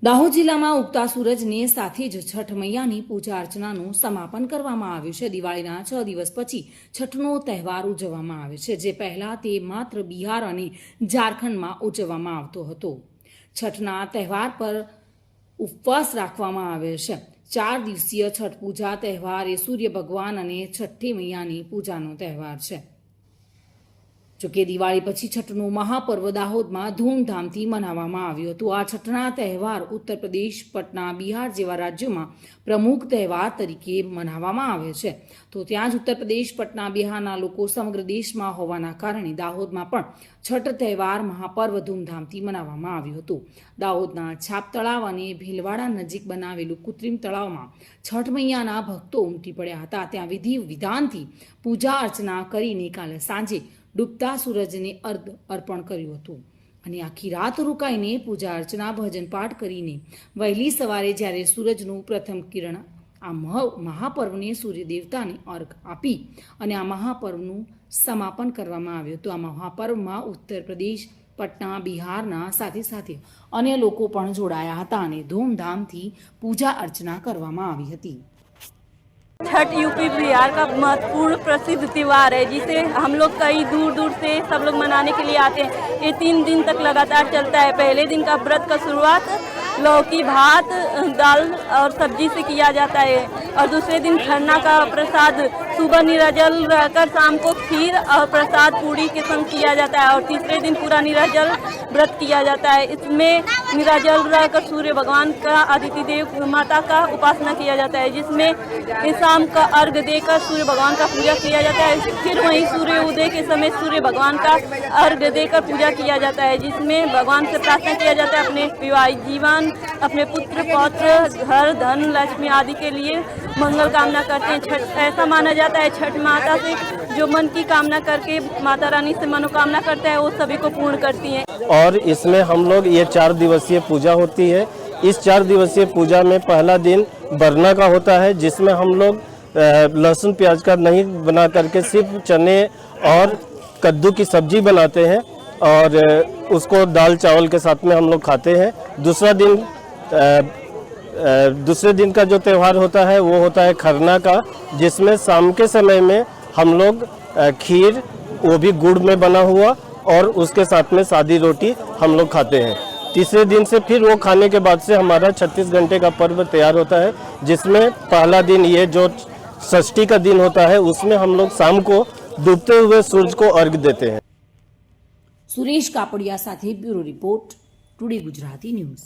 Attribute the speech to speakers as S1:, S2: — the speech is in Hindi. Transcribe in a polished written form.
S1: દાહોદ જિલ્લામાં ઉગતા સૂરજને સાથે જ છઠ મૈયાની પૂજા અર્ચનાનું સમાપન કરવામાં આવ્યું છે। દિવાળીના 6 દિવસ પછી છઠનો તહેવાર ઉજવવામાં આવે છે, જે પહેલા તે માત્ર બિહાર અને ઝારખંડમાં ઉજવવામાં આવતો હતો। છઠના તહેવાર પર ઉપવાસ રાખવામાં આવે છે। 4 દિવસીય છઠ પૂજા તહેવાર એ સૂર્ય ભગવાન અને છઠ્ઠી મૈયાની પૂજાનો તહેવાર છે। જોકે દિવાળી પછી છઠનું મહાપર્વ દાહોદમાં ધૂમધામથી મનાવવામાં આવ્યું હતું। આ છઠના તહેવાર ઉત્તર પ્રદેશ, પટના, બિહાર જેવા રાજ્યોમાં પ્રમુખ તહેવાર તરીકે મનાવવામાં આવે છે, તો ત્યાં જ ઉત્તર પ્રદેશ, પટના, બિહારના લોકો સમગ્ર દેશમાં હોવાના કારણે દાહોદમાં પણ છઠ તહેવાર મહાપર્વ ધૂમધામથી મનાવવામાં આવ્યું હતું। દાહોદના છાપ તળાવ અને ભીલવાડા નજીક બનાવેલું કૃત્રિમ તળાવમાં છઠ મૈયાના ભક્તો ઉમટી પડ્યા હતા। ત્યાં વિધિ વિધાનથી પૂજા અર્ચના કરીને કાલે સાંજે ડૂબતા સૂરજને અર્પણ કર્યું હતું અને આખી રાત રોકાઈને પૂજા અર્ચના, ભજન પાઠ કરીને વહેલી સવારે જ્યારે સૂરજનું પ્રથમ કિરણ આ મહાપર્વને સૂર્ય દેવતાને અર્ઘ આપી અને આ મહાપર્વનું સમાપન કરવામાં આવ્યું હતું। આ મહાપર્વમાં ઉત્તર પ્રદેશ, પટના, બિહારના સાથે સાથે અન્ય લોકો પણ જોડાયા હતા અને ધૂમધામથી પૂજા અર્ચના કરવામાં આવી હતી।
S2: छठ यूपी बिहार का महत्वपूर्ण प्रसिद्ध त्यौहार है, जिसे हम लोग कई दूर दूर से सब लोग मनाने के लिए आते हैं। ये 3 दिन तक लगातार चलता है। पहले दिन का व्रत का शुरुआत लौकी, भात, दाल और सब्जी से किया जाता है और दूसरे दिन खरना का प्रसाद सुबह निराजल रहकर शाम को खीर और प्रसाद पूड़ी के संग किया जाता है और तीसरे दिन पूरा निराजल व्रत किया जाता है। इसमें निराजल रहकर सूर्य भगवान का, आदित्य देव माता का उपासना किया जाता है, जिसमें शाम का अर्घ देकर सूर्य भगवान का पूजा किया जाता है। फिर वहीं सूर्य उदय के समय सूर्य भगवान का अर्घ देकर पूजा किया जाता है, जिसमें भगवान से प्रार्थना किया जाता है अपने विवाहित जीवन, अपने पुत्र पौत्र, घर, धन, लक्ष्मी आदि के लिए मंगल कामना करते हैं। छठ ऐसा माना जाता है, छठ माता से जो मन की कामना करके माता रानी से मनोकामना करता है वो सभी को पूर्ण करती हैं।
S3: और इसमें हम लोग ये 4 दिवसीय पूजा होती है। इस 4 दिवसीय पूजा में पहला दिन बरना का होता है, जिसमें हम लोग लहसुन प्याज का नहीं बना करके सिर्फ चने और कद्दू की सब्जी बनाते हैं और उसको दाल चावल के साथ में हम लोग खाते हैं। दूसरे दिन का जो त्यौहार होता है वो होता है खरना का, जिसमें शाम के समय में हम लोग खीर, वो भी गुड़ में बना हुआ, और उसके साथ में सादी रोटी हम लोग खाते हैं। तीसरे दिन से फिर वो खाने के बाद से हमारा 36 घंटे का पर्व तैयार होता है, जिसमें पहला दिन ये जो षष्ठी का दिन होता है उसमें हम लोग शाम को डूबते हुए सूरज को अर्घ देते हैं।
S1: सुरेश कापड़िया साथे bureau report, today Gujarati news.